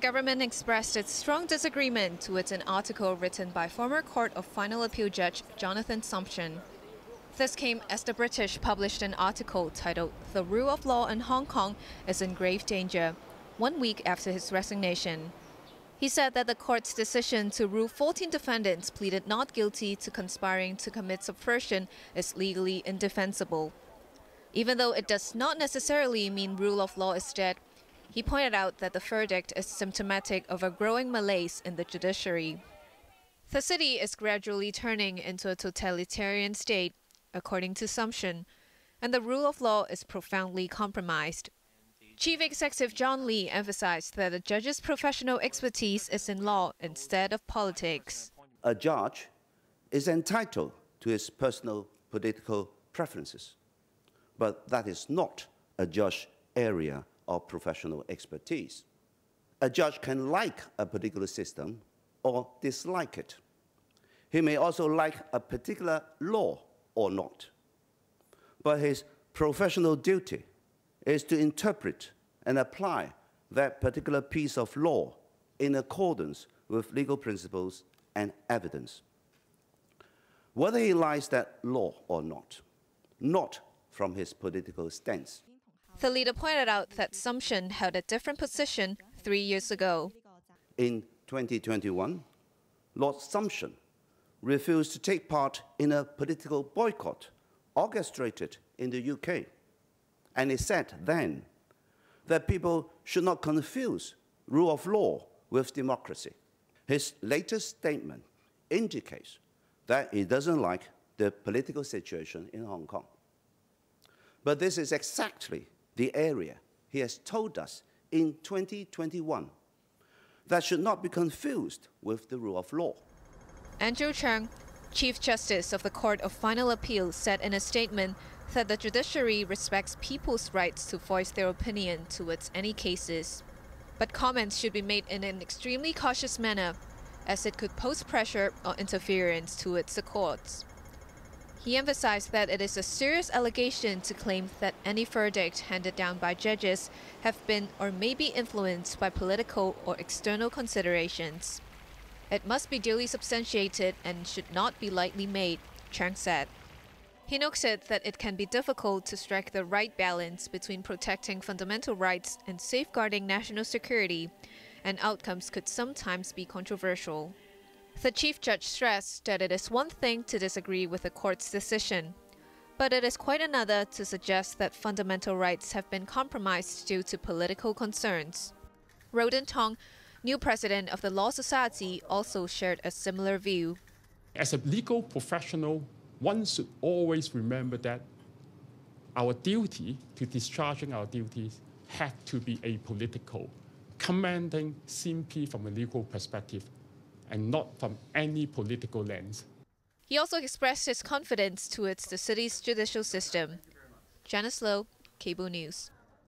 government expressed its strong disagreement towards an article written by former Court of Final Appeal Judge Jonathan Sumption. This came as the British published an article titled "The Rule of Law in Hong Kong is in Grave Danger," 1 week after his resignation. He said that the court's decision to rule 14 defendants pleaded not guilty to conspiring to commit subversion is legally indefensible. Even though it does not necessarily mean rule of law is dead, he pointed out that the verdict is symptomatic of a growing malaise in the judiciary. The city is gradually turning into a totalitarian state, according to Sumption, and the rule of law is profoundly compromised. Chief Executive John Lee emphasized that a judge's professional expertise is in law instead of politics. A judge is entitled to his personal political preferences, but that is not a judge's area of professional expertise. A judge can like a particular system or dislike it. He may also like a particular law or not. But his professional duty is to interpret and apply that particular piece of law in accordance with legal principles and evidence, whether he likes that law or not from his political stance. The leader pointed out that Sumption held a different position 3 years ago. In 2021, Lord Sumption refused to take part in a political boycott orchestrated in the UK. And he said then that people should not confuse rule of law with democracy. His latest statement indicates that he doesn't like the political situation in Hong Kong. But this is exactly the area he has told us in 2021 that should not be confused with the rule of law. Andrew Cheung, Chief Justice of the Court of Final Appeal, said in a statement that the judiciary respects people's rights to voice their opinion towards any cases. But comments should be made in an extremely cautious manner, as it could pose pressure or interference towards the courts. He emphasized that it is a serious allegation to claim that any verdict handed down by judges have been or may be influenced by political or external considerations. It must be duly substantiated and should not be lightly made, Chang said. He noted that it can be difficult to strike the right balance between protecting fundamental rights and safeguarding national security, and outcomes could sometimes be controversial. The Chief Judge stressed that it is one thing to disagree with the court's decision, but it is quite another to suggest that fundamental rights have been compromised due to political concerns. Roden Tong, new president of the Law Society, also shared a similar view. As a legal professional, one should always remember that our duty to discharging our duties had to be apolitical, commanding simply from a legal perspective and not from any political lens. He also expressed his confidence towards the city's judicial system. Janice Low, Cable News.